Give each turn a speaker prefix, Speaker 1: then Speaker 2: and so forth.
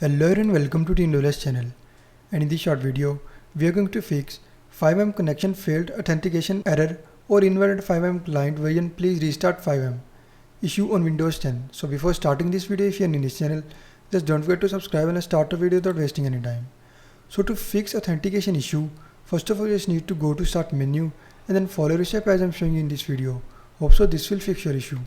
Speaker 1: Hello and welcome to the Invalid channel, and in this short video we are going to fix FiveM-Connection failed authentication error or invalid FiveM client version. Please restart FiveM issue on Windows 10. So before starting this video, if you are in this channel, just don't forget to subscribe and start the video without wasting any time. So to fix authentication issue, first of all you just need to go to start menu and then follow the step as I'm showing you in this video. Hope so this will fix your issue.